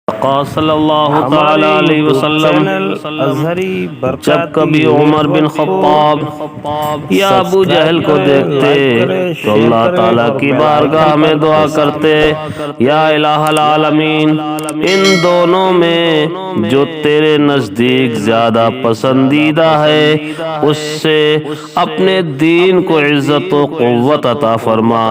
صلی اللہ تعالی علیہ وسلم جب کبھی عمر بن خطاب یا ابو جہل کو دیکھتے تو اللہ تعالیٰ کی بارگاہ میں دعا کرتے، یا الہ العالمین، ان دونوں میں جو تیرے نزدیک زیادہ پسندیدہ ہے اس سے اپنے دین کو عزت و قوت عطا فرما۔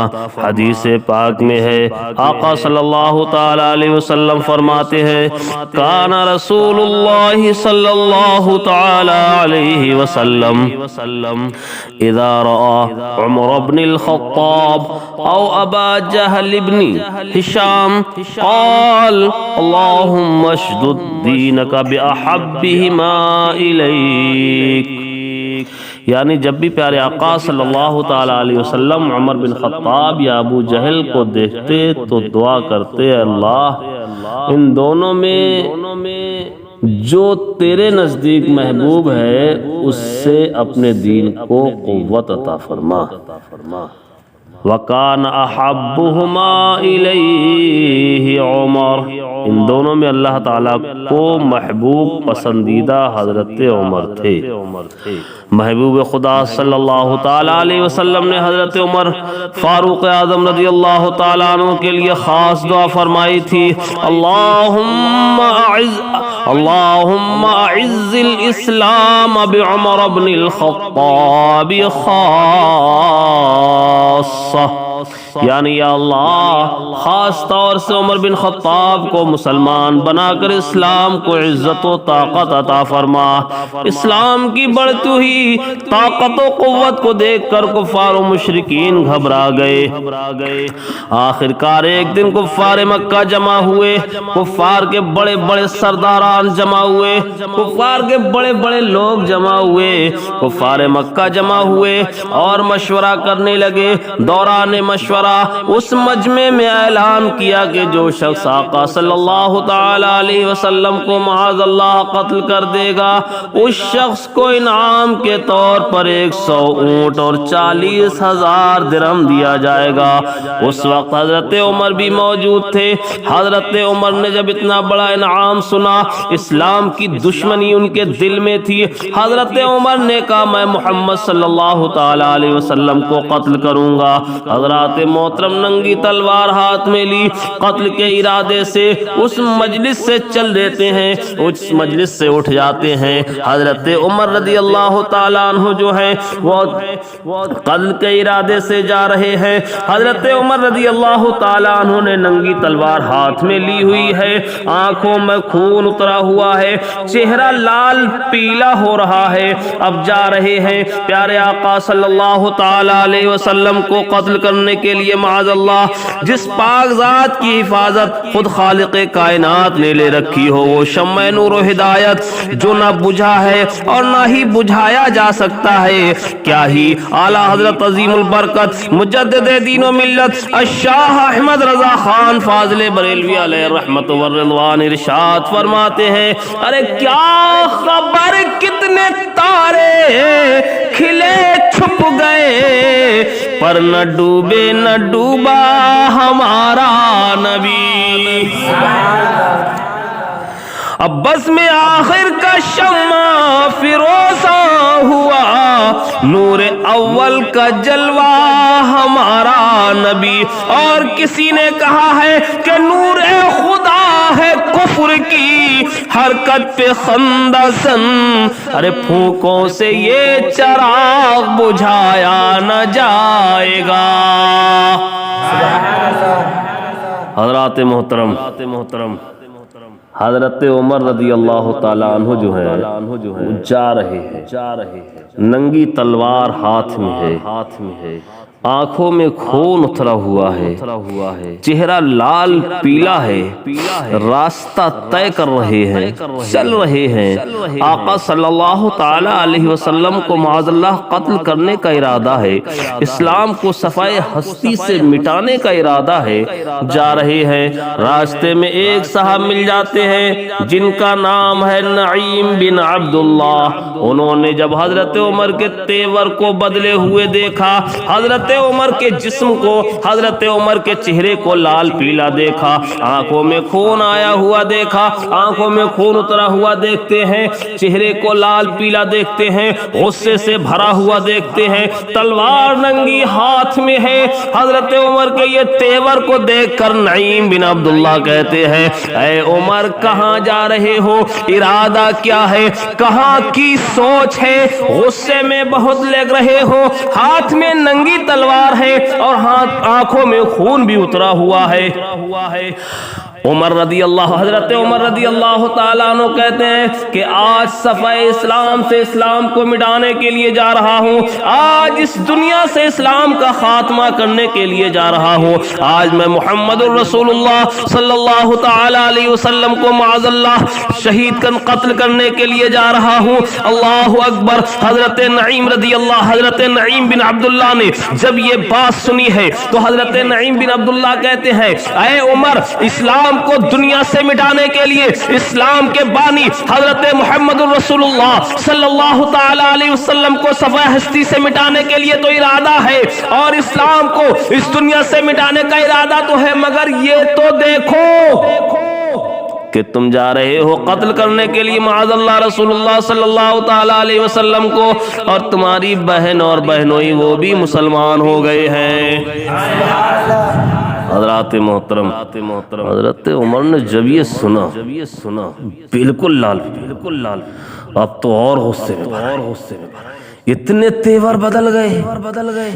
حدیث پاک میں ہے، آقا صلی اللہ تعالی علیہ وسلم فرماتے ہیں، کان رسول اللہ صلی اللہ تعالی علیہ وسلم اذا رأى عمر بن الخطاب او ابا جہل بن ہشام قال اللہم اشدد دینک باحبہما الیک۔ یعنی جب بھی پیارے آقا صلی اللہ تعالی علیہ وسلم عمر بن خطاب یا ابو جہل کو دیکھتے تو دعا کرتے، اللہ ان دونوں میں جو تیرے نزدیک محبوب ہے اس سے اپنے دین کو قوت عطا فرما۔ وَكَانَ أَحَبُّهُمَا إِلَيْهِ عمر، ان دونوں میں اللہ تعالیٰ کو محبوب پسندیدہ حضرت عمر تھے۔ محبوب خدا صلی اللہ تعالیٰ علیہ وسلم نے حضرت عمر فاروق اعظم رضی اللہ تعالیٰ عنہ کے لیے خاص دعا فرمائی تھی، اللہم اعز الاسلام بعمر بن الخطاب خاصہ، یعنی یا اللہ خاص طور سے عمر بن خطاب کو مسلمان بنا کر اسلام کو عزت و طاقت عطا فرما۔ اسلام کی بڑھتی ہوئی طاقت و قوت کو دیکھ کر کفار و مشرکین گھبرا گئے۔ آخر کار ایک دن کفار مکہ جمع ہوئے، کفار کے بڑے بڑے سرداران جمع ہوئے، کفار کے بڑے بڑے لوگ جمع ہوئے، کفار مکہ جمع ہوئے اور مشورہ کرنے لگے۔ دوران مشورہ اس مجمع میں اعلان کیا کہ جو شخص آقا صلی اللہ تعالی علیہ وسلم کو معاذ اللہ قتل کر دے گا اس شخص کو انعام کے طور پر 100 اونٹ اور 40,000 درہم دیا جائے گا۔ اس وقت حضرت عمر بھی موجود تھے۔ حضرت عمر نے جب اتنا بڑا انعام سنا، اسلام کی دشمنی ان کے دل میں تھی، حضرت عمر نے کہا میں محمد صلی اللہ تعالی علیہ وسلم کو قتل کروں گا۔ حضرات محترم ننگی تلوار ہاتھ میں لی، قتل کے ارادے سے اس مجلس سے چل دیتے ہیں، اس مجلس سے اٹھ جاتے ہیں۔ حضرت عمر رضی اللہ تعالیٰ عنہ جو ہیں وہ قتل کے ارادے سے جا رہے ہیں۔ حضرت عمر رضی اللہ تعالیٰ عنہ نے ننگی تلوار ہاتھ میں لی ہوئی ہے، آنکھوں میں خون اترا ہوا ہے، چہرہ لال پیلا ہو رہا ہے۔ اب جا رہے ہیں پیارے آقا صلی اللہ تعالیٰ علیہ وسلم کو قتل کرنے کے لیے، معاذ اللہ جس پاک ذات کی حفاظت خود خالق کائنات نے لے رکھی ہو، وہ شمع نور و ہدایت جو نہ بجھا ہے اور نہ ہی بجھایا جا سکتا ہے، کیا ہی اعلیٰ حضرت عظیم البرکت مجدد دین و ملت الشاہ احمد رضا خان فاضل بریلوی علیہ رحمت و رضوان ارشاد فرماتے ہیں، ارے کیا خبر کتنے تارے کھلے چھپ گئے پر نہ ڈوبے نہ ڈوبا ہمارا نبی۔ اب بس میں آخر کا شمع فروزہ ہوا، نور اول کا جلوہ ہمارا نبی۔ اور کسی نے کہا ہے کہ نور خدا ہے کفر کی حرکت پہ خندہ زن، ارے پھونکوں سے یہ چراغ بجھایا نہ جائے گا۔ حضرات محترم حضرت عمر رضی اللہ تعالیٰ عنہ جو ہیں جا رہے ہیں، ننگی تلوار ہاتھ میں ہے، آنکھوں میں خون اترا ہوا ہے، چہرہ لال پیلا ہے، راستہ طے کر رہے ہیں، چل رہے ہیں۔ آقا صلی اللہ تعالی علیہ وسلم کو معاذ اللہ قتل کرنے کا ارادہ ہے، اسلام کو صفائے ہستی سے مٹانے کا ارادہ ہے۔ جا رہے ہیں، راستے میں ایک صاحب مل جاتے ہیں جن کا نام ہے نعیم بن عبداللہ۔ انہوں نے جب حضرت عمر کے تیور کو بدلے ہوئے دیکھا، حضرت عمر کے جسم کو، حضرت عمر کے چہرے کو لال پیلا دیکھا، آنکھوں میں خون آیا ہوا دیکھا، آنکھوں میں خون اترا ہوا دیکھتے ہیں، چہرے کو لال پیلا دیکھتے ہیں، غصے سے بھرا ہوا دیکھتے ہیں، تلوار ننگی ہاتھ میں ہے۔ حضرت عمر کے یہ تیور کو دیکھ کر نعیم بن عبداللہ کہتے ہیں اے عمر کہاں جا رہے ہو، ارادہ کیا ہے، کہاں کی سوچ ہے، غصے میں بہت لگ رہے ہو، ہاتھ میں ننگی تلوار ہے اور آنکھوں میں خون بھی اترا ہوا ہے۔ حضرت عمر رضی اللہ تعالیٰ عنہ کہتے ہیں کہ آج صفحہ اسلام سے اسلام کو مٹانے کے لیے جا رہا ہوں، آج اس دنیا سے اسلام کا خاتمہ کرنے کے لیے جا رہا ہوں، آج میں محمد الرسول اللہ صلی اللہ تعالیٰ علیہ وسلم کو معاذ اللہ شہید قتل کرنے کے لیے جا رہا ہوں۔ اللہ اکبر۔ حضرت نعیم بن عبداللہ نے جب یہ بات سنی ہے تو حضرت نعیم بن عبداللہ کہتے ہیں اے عمر اسلام کو دنیا سے مٹانے کے لیے، اسلام کے بانی حضرت محمد الرسول اللہ صلی اللہ تعالی علیہ وسلم کو صفحہ ہستی سے مٹانے کے لیے تو ارادہ ہے، اور اسلام کو اس دنیا سے مٹانے کا ارادہ تو ہے، مگر یہ تو دیکھو کہ تم جا رہے ہو قتل کرنے کے لیے معاذ اللہ رسول اللہ صلی اللہ تعالی علیہ وسلم کو، اور تمہاری بہن اور بہنوئی وہ بھی مسلمان ہو گئے ہیں۔ حضرات محترم، حضرت عمر نے جب یہ سنا بالکل لال اب تو اور غصے میں اتنے تیور بدل گئے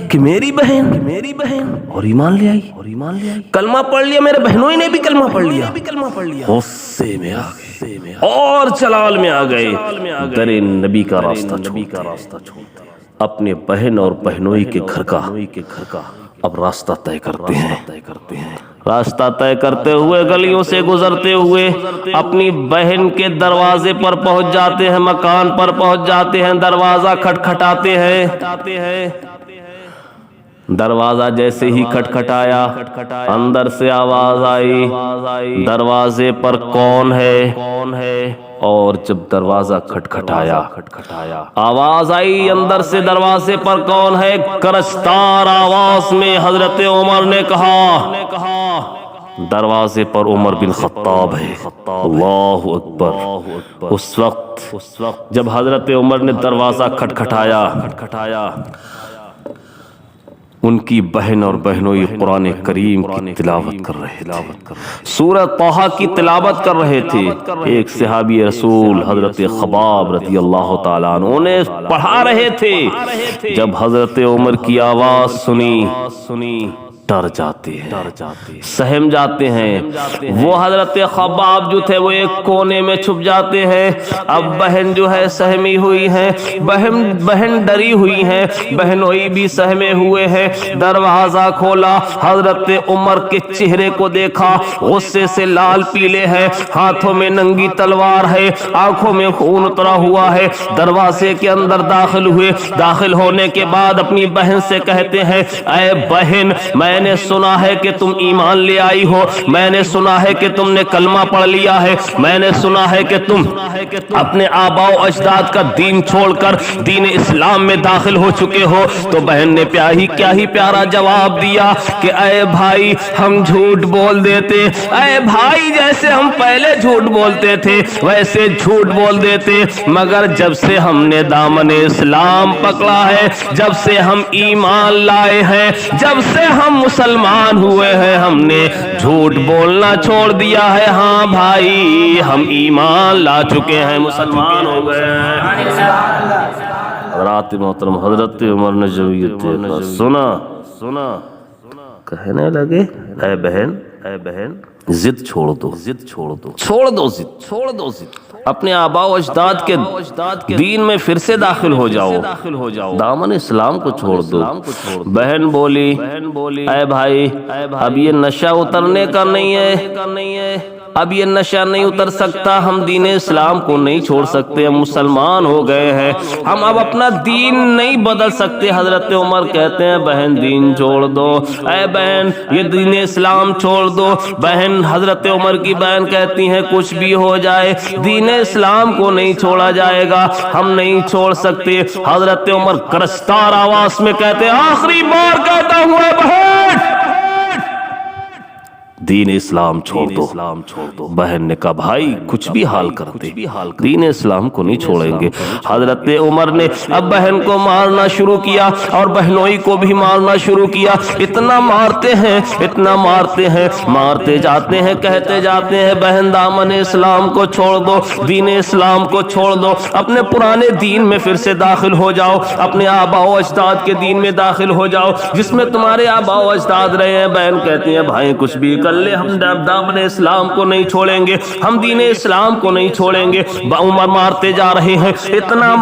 کہ میری بہن اور ایمان لے آئی، کلمہ پڑھ لیا، میرے بہنوں نے بھی کلمہ پڑھ لیا، غصے میں آ گئے اور جلال میں آ گئے، در نبی کا راستہ چھوڑ اپنے بہن اور بہنوئی کے گھر کا اب راستہ طے کرتے ہیں۔ راستہ طے کرتے ہوئے گلیوں سے گزرتے ہوئے اپنی بہن کے دروازے پر پہنچ جاتے ہیں، مکان پر پہنچ جاتے ہیں، دروازہ کھٹکھٹاتے ہیں۔ دروازہ جیسے ہی کھٹکھٹایا اندر سے آواز آئی دروازے پر کون ہے، اور جب دروازہ کھٹکھٹایا آواز آئی اندر سے دروازے پر کون ہے، کرچدار آواز میں حضرت عمر نے کہا دروازے پر عمر بن خطاب ہے۔ اللہ اکبر۔ اس وقت جب حضرت عمر نے دروازہ کھٹکھٹایا ان کی بہن اور بہنوئی قرآن کریم کی تلاوت کر رہے تھے، سورہ طٰہٰ کی تلاوت کر رہے تھے۔ ایک صحابی رسول حضرت خباب رضی اللہ تعالیٰ عنہ انہیں پڑھا رہے تھے، جب حضرت عمر کی آواز سنی ڈر جاتے ہیں، سہم جاتے ہیں۔ وہ حضرت خباب جو تھے وہ ایک کونے میں چھپ جاتے ہیں، اب بہن جو ہے سہمی ہوئی ہے، بہن ڈری ہوئی ہے، بہنوئی بھی سہمے ہوئے ہیں۔ دروازہ کھولا، حضرت عمر کے چہرے کو دیکھا، غصے سے لال پیلے ہیں، ہاتھوں میں ننگی تلوار ہے، آنکھوں میں خون اترا ہوا ہے۔ دروازے کے اندر داخل ہوئے، داخل ہونے کے بعد اپنی بہن سے کہتے ہیں اے بہن میں نے سنا ہے کہ تم ایمان لے آئی ہو، میں نے سنا ہے کہ تم نے کلمہ پڑھ لیا ہے، میں نے سنا ہے کہ تم اپنے آباء و اجداد کا دین چھوڑ کر دین اسلام میں داخل ہو چکے ہو۔ تو بہن نے کیا ہی پیارا جواب دیا کہ اے بھائی ہم جھوٹ بول دیتے، اے بھائی جیسے ہم پہلے جھوٹ بولتے تھے ویسے جھوٹ بول دیتے، مگر جب سے ہم نے دامن اسلام پکڑا ہے، جب سے ہم ایمان لائے ہیں، جب سے ہم مسلمان ہوئے ہیں، ہم نے جھوٹ بولنا چھوڑ دیا ہے۔ ہاں بھائی ہم ایمان لا چکے ہیں، مسلمان ہو گئے ہیں۔ حضرات محترم، حضرت عمر نے جب یہ سنا کہنے لگے اے بہن ضد چھوڑ دو ضد، اپنے آباء و اجداد کے دین میں پھر سے داخل ہو جاؤ، دامن اسلام کو چھوڑ دو۔ بہن بولی اے بھائی اب یہ نشہ اترنے کا نہیں ہے، اب یہ نشہ نہیں اتر سکتا، ہم دین اسلام کو نہیں چھوڑ سکتے، ہم مسلمان ہو گئے ہیں، ہم اب اپنا دین نہیں بدل سکتے۔ حضرت عمر کہتے ہیں بہن دین چھوڑ دو، اے بہن یہ دین اسلام چھوڑ دو۔ بہن حضرت عمر کی بہن کہتی ہیں کچھ بھی ہو جائے دین اسلام کو نہیں چھوڑا جائے گا، ہم نہیں چھوڑ سکتے۔ حضرت عمر کرستار آواز میں کہتے ہیں آخری بار کہتا ہوں اے بہن دین اسلام چھوڑ دو۔ بہن نے کہا بھائی کچھ بھی حال کرتے دین اسلام کو نہیں چھوڑیں گے۔ حضرت عمر نے اب بہن کو مارنا شروع کیا اور بہنوئی کو بھی مارنا شروع کیا۔ اتنا مارتے ہیں مارتے جاتے ہیں، کہتے جاتے ہیں بہن دامن اسلام کو چھوڑ دو، دین اسلام کو چھوڑ دو، اپنے پرانے دین میں پھر سے داخل ہو جاؤ، اپنے آباء و اجداد کے دین میں داخل ہو جاؤ جس میں تمہارے آباء و اجداد رہے ہیں۔ بہن کہتی ہیں بھائی کچھ بھی کر لے ہم دامن اسلام کو نہیں چھوڑیں گے، ہم دین اسلام کو نہیں چھوڑیں گے۔ عمر مارتے جا رہے ہیں، اتنا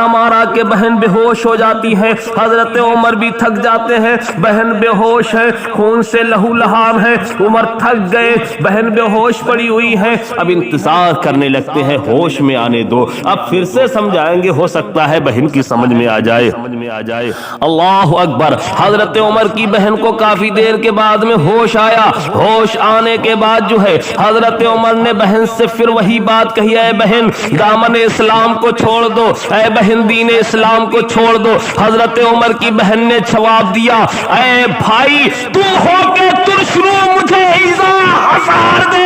مارا کہ بہن بے ہوش ہو جاتی ہے۔ حضرت عمر بھی تھک جاتے ہیں، بہن بے ہوش ہے، خون سے لہو لہاب ہے، عمر تھک گئے، بہن بے ہوش پڑی ہوئی ہے۔ اب انتظار کرنے لگتے ہیں ہوش میں آنے دو، اب پھر سے سمجھائیں گے، ہو سکتا ہے بہن کی سمجھ میں آ جائے۔ اللہ اکبر۔ حضرت عمر کی بہن کو کافی دیر کے بعد میں ہوش آیا۔ ہوش آنے کے بعد جو ہے حضرت عمر نے بہن سے پھر وہی بات کہی، اے بہن دامن اسلام کو چھوڑ دو، اے بہن دین اسلام کو چھوڑ دو۔ حضرت عمر کی بہن نے جواب دیا اے بھائی تو ہو کے ترش رو مجھے ایزا ہزار دے،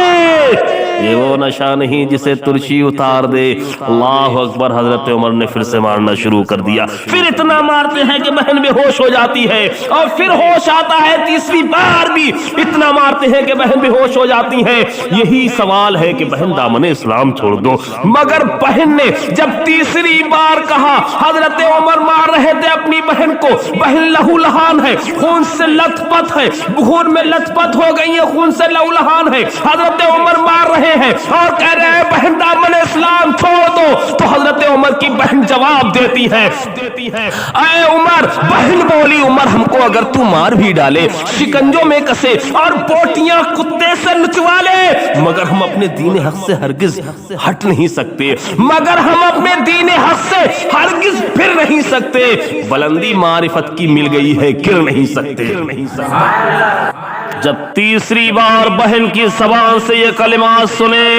یہ وہ نشہ نہیں جسے ترشی اتار دے۔ اللہ اکبر۔ حضرت عمر نے پھر سے مارنا شروع کر دیا، پھر اتنا مارتے ہیں کہ بہن بے ہوش ہو جاتی ہے، اور پھر ہوش آتا ہے تیسری بار بھی اتنا مارتے ہیں کہ بہن بے ہوش ہو جاتی ہے۔ یہی سوال ہے کہ بہن دامن اسلام چھوڑ دو، مگر بہن نے جب تیسری بار کہا، حضرت عمر مار رہے تھے اپنی بہن کو، بہن لہو لہان ہے، خون سے لت پت ہے، خون میں لت پت ہو گئی ہے، خون سے لہو لہان ہے۔ حضرت عمر مار رہے ہیں اور کہہ رہے ہیں بہن دامن اسلام چھوڑ دو، تو حضرت عمر کی بہن جواب دیتی ہے اے عمر، بہن بولی عمر ہم کو اگر تو مار بھی ڈالے، شکنجوں میں کسے اور بوٹیاں کتے سے نچوا لے، مگر ہم اپنے دین حق سے ہرگز ہٹ نہیں سکتے، مگر ہم اپنے دین حق سے ہرگز پھر نہیں سکتے۔ بلندی معرفت کی مل گئی ہے، گر نہیں سکتے۔ جب تیسری بار بہن کی زبان سے یہ کلمات سنے،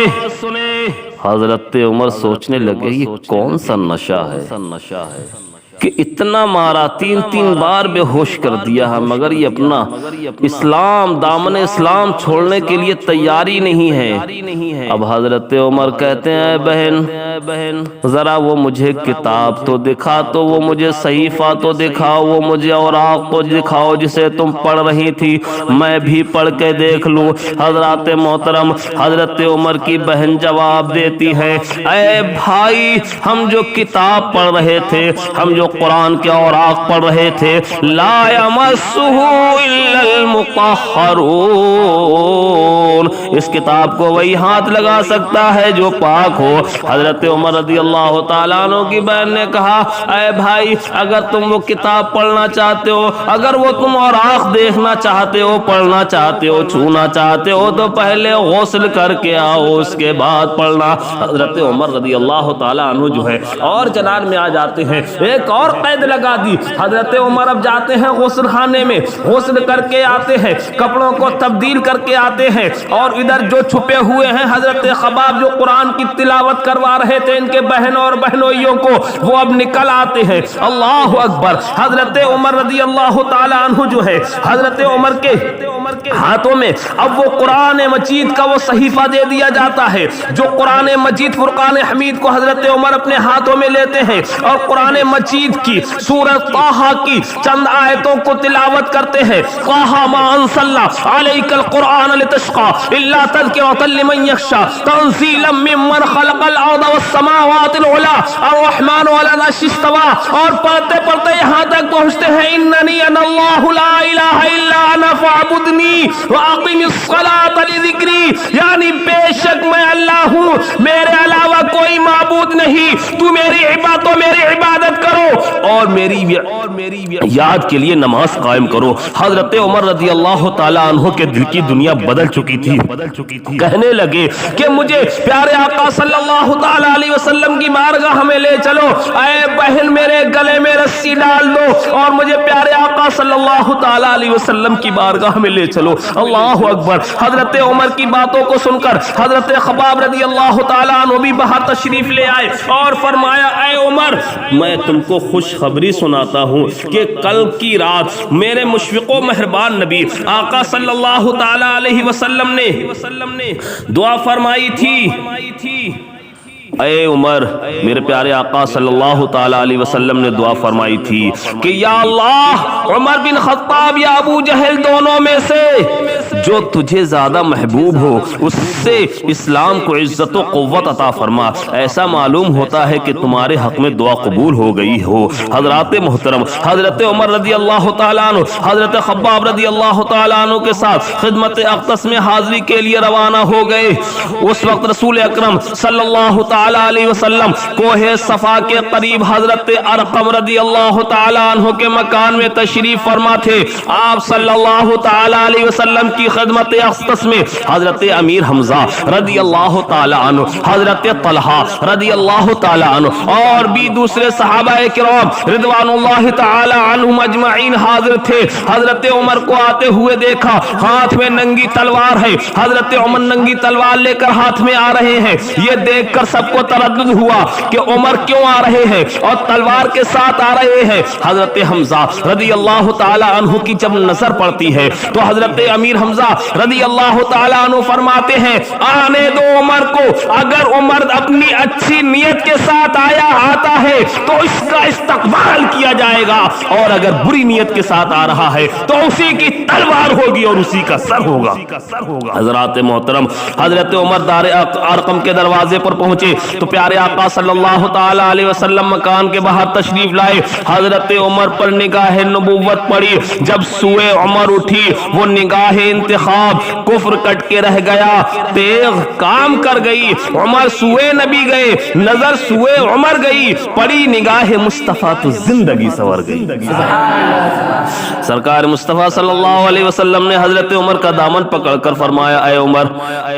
حضرت عمر سوچنے لگے یہ کون سا نشہ ہے کہ اتنا مارا، تین بار بے ہوش کر دیا ہے، مگر یہ اپنا اسلام دامن اسلام چھوڑنے کے لیے تیاری نہیں ہے۔ اب حضرت عمر کہتے ہیں بہن ذرا وہ مجھے کتاب تو دکھا، تو وہ مجھے صحیفہ تو دکھاؤ، وہ مجھے اوراق تو دکھاؤ جسے تم پڑھ رہی تھی، میں بھی پڑھ کے دیکھ لوں۔ حضرات محترم، حضرت عمر کی بہن جواب دیتی ہے اے بھائی ہم جو کتاب پڑھ رہے تھے، ہم جو قرآن کے اوراق پڑھ رہے تھے، لا یمسہ الا المطہرون، اس کتاب کو وہی ہاتھ لگا سکتا ہے جو پاک ہو۔ حضرت عمر رضی اللہ تعالیٰ عنہ کی بہن نے کہا اے بھائی اگر تم وہ کتاب پڑھنا چاہتے ہو، اگر وہ تم اوراق دیکھنا چاہتے ہو، پڑھنا چاہتے ہو، چھونا چاہتے ہو، تو پہلے غسل کر کے آؤ، اس کے بعد پڑھنا۔ حضرت عمر رضی اللہ تعالیٰ عنہ جو ہے اور جنان میں آ جاتے ہیں، ایک اور قید لگا دی۔ حضرت عمر اب جاتے ہیں غسل خانے میں، غسل کر کے آتے ہیں، کپڑوں کو تبدیل کر کے آتے ہیں، اور ادھر جو چھپے ہوئے ہیں حضرت خباب جو قرآن کی تلاوت کروا رہے تھے ان کے بہن اور بہنوئیوں کو، وہ اب نکل آتے ہیں۔ اللہ اکبر۔ حضرت عمر رضی اللہ تعالی عنہ جو ہے حضرت عمر کے ہاتھوں میں اب وہ قرآن مجید کا وہ صحیفہ دے دیا جاتا ہے، جو قرآن مجید فرقان حمید کو حضرت عمر اپنے ہاتھوں میں لیتے ہیں اور قرآن مجید کی سورہ طٰہٰ کی چند آیتوں کو تلاوت کرتے ہیں۔ طٰہٰ ما انزلنا علیک القرآن لتشقی الا تذکرۃ لمن یخشی تنزیلا ممن خلق الارض والسماوات العلی الرحمن علی العرش استوی، اور پڑھتے پڑھتے یہاں تک پہنچتے ہیں اننی انا اللہ لا الہ الا انا فاعبدنی واقم الصلاۃ لذکری، یعنی بے شک میں اللہ ہوں، میرے علاوہ کوئی معبود نہیں، تو میری عبادت کرو اور میری یاد کے لیے نماز قائم کرو۔ حضرت عمر رضی اللہ تعالیٰ عنہ کے دل کی دنیا بدل چکی تھی، کہنے لگے کہ مجھے پیارے آقا صلی اللہ تعالیٰ علیہ وسلم کی بارگاہ میں لے چلو، اے بہن میرے گلے میں رسی ڈال دو اور مجھے پیارے آقا صلی اللہ تعالیٰ علیہ وسلم کی بارگاہ میں لے چلو۔ اللہ اکبر۔ حضرت عمر کی باتوں کو سن کر حضرت خباب رضی اللہ تعالیٰ عنہ بھی باہر تشریف لے آئے اور فرمایا، اے عمر، میں تم کو خوشخبری سناتا ہوں کہ کل کی رات میرے مشفق و مہربان نبی آقا صلی اللہ تعالیٰ علیہ وسلم نے دعا فرمائی تھی۔ اے عمر، میرے پیارے آقا صلی اللہ تعالیٰ علیہ وسلم نے دعا فرمائی تھی کہ یا اللہ، عمر بن خطاب یا ابو جہل دونوں میں سے جو تجھے زیادہ محبوب ہو اس سے اسلام کو عزت و قوت عطا فرما۔ ایسا معلوم ہوتا ہے کہ تمہارے حق میں دعا قبول ہو گئی ہو۔ حضرات محترم، حضرت عمر رضی اللہ تعالیٰ عنہ حضرت خباب رضی اللہ تعالیٰ عنہ کے ساتھ خدمت اقدس میں حاضری کے لیے روانہ ہو گئے۔ اس وقت رسول اکرم صلی اللہ تعالیٰ علیہ وسلم کوہ صفا کے قریب حضرت ارقم رضی اللہ تعالیٰ عنہ کے مکان میں تشریف فرما تھے۔ آپ صلی اللہ تعالیٰ علیہ وسلم کی خدمت اقدس میں حضرت امیر حمزہ رضی اللہ تعالیٰ عنہ، حضرت طلحہ رضی اللہ تعالیٰ عنہ اور بھی دوسرے صحابہ کرام رضوان اللہ تعالیٰ عنہم اجمعین حاضر تھے۔ حضرت عمر کو آتے ہوئے دیکھا، ہاتھ میں ننگی تلوار ہے۔ حضرت عمر ننگی تلوار لے کر ہاتھ میں آ رہے ہیں۔ یہ دیکھ کر سب کو تردد ہوا کہ عمر کیوں آ رہے ہیں اور تلوار کے ساتھ آ رہے ہیں۔ حضرت حمزہ رضی اللہ تعالیٰ عنہ کی جب نظر پڑتی ہے تو حضرت امیر حمزہ رضی اللہ تعالیٰ عنہ فرماتے ہیں، آنے دو عمر کو، اگر عمر اپنی اچھی نیت کے ساتھ آتا ہے تو اس کا استقبال کیا جائے گا، اور اگر بری نیت کے ساتھ آ رہا ہے تو اسی کی تلوار ہوگی اور اسی کا سر ہوگا۔ حضرات محترم، حضرت عمر دار ارقم کے دروازے پر پہنچے تو پیارے آقا صلی اللہ تعالیٰ علیہ وسلم مکان کے باہر تشریف لائے۔ حضرت عمر پر نگاہ نبوت پڑی۔ جب سوئے عمر اٹھی، وہ نگاہ انتخاب کفر کٹ کے رہ گیا، تیغ کام کر گئی۔ عمر سوئے نبی گئے، نظر سوئے عمر گئی، پڑی نگاہ مصطفیٰ تو زندگی سنور گئی۔ سرکار مصطفیٰ صلی اللہ علیہ وسلم نے حضرت عمر کا دامن پکڑ کر فرمایا، اے عمر،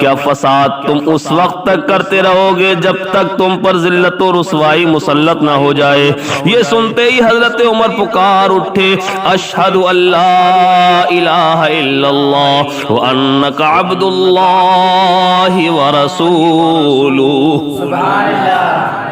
کیا فساد تم اس وقت تک کرتے رہو گے جب تک تم پر ذلت و رسوائی مسلط نہ ہو جائے؟ یہ سنتے ہی حضرت عمر پکار اٹھے، اشہد ان لا الہ الا اللہ وانک عبد اللہ ورسولہ۔ سبحان اللہ۔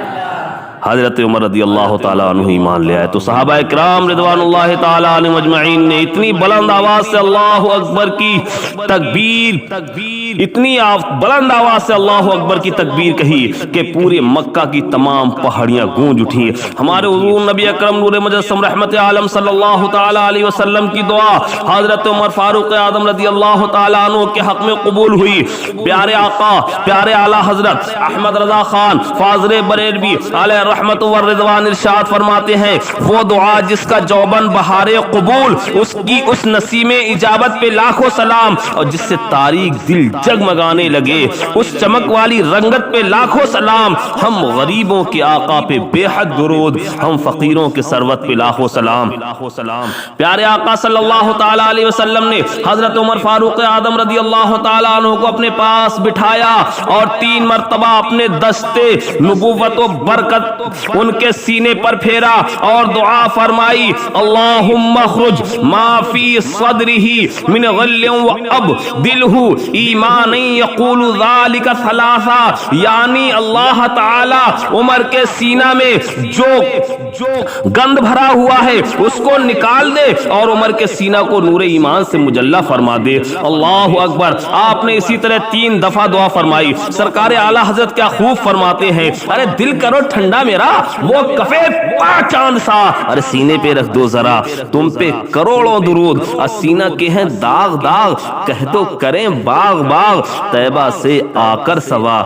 حضرت عمر رضی اللہ تعالیٰ عنہ ایمان لے آئے تو صحابہ کرام رضوان اللہ تعالیٰ عنہ اجمعین نے اتنی بلند آواز سے اللہ اکبر کی تکبیر، اتنی بلند آواز سے اللہ اکبر کی تکبیر کہی کہ پورے مکہ کی تمام پہاڑیاں گونج اٹھی۔ ہمارے حضور نبی اکرم نور مجسم رحمت عالم صلی اللہ تعالیٰ علیہ وسلم کی دعا حضرت عمر فاروق اعظم رضی اللہ تعالیٰ عنہ کے حق میں قبول ہوئی۔ پیارے آقا، پیارے اعلیٰ حضرت احمد رضا خان فاضل بریلوی علیہ رحمت و رضوان ارشاد فرماتے ہیں، وہ دعا جس کا جوبن بہار قبول، اس کی اس نسیم اجابت پہ لاکھوں سلام، اور جس سے تاریک دل جگمگانے لگے اس چمک والی رنگت پہ لاکھوں سلام۔ ہم غریبوں کے آقا پہ بے حد درود، ہم فقیروں کے سروت پہ لاکھوں سلام۔ پیارے آقا صلی اللہ تعالیٰ علیہ وسلم نے حضرت عمر فاروق اعظم رضی اللہ تعالیٰ عنہ کو اپنے پاس بٹھایا اور 3 مرتبہ اپنے دستے نبوت و برکت ان کے سینے پر پھیرا اور دعا فرمائی، اللہم اخرج ما فی صدرہ من غل وابدلہ ایمانا یقول ذالک ثلاثا، یعنی اللہ تعالی عمر کے سینہ میں جو گند بھرا ہوا ہے اس کو نکال دے اور عمر کے سینہ کو نور ایمان سے مجلہ فرما دے۔ اللہ اکبر۔ آپ نے اسی طرح 3 دفعہ دعا فرمائی۔ سرکار اعلیٰ حضرت کیا خوب فرماتے ہیں، ارے دل کرو ٹھنڈا میرا، وہ کفے چاند سا، ارے سینے پہ رکھ دو ذرا، تم پہ کروڑوں درود، اور سینہ کے ہیں داغ داغ، کہہ تو کریں باغ باغ، طیبہ سے آ کر سوا۔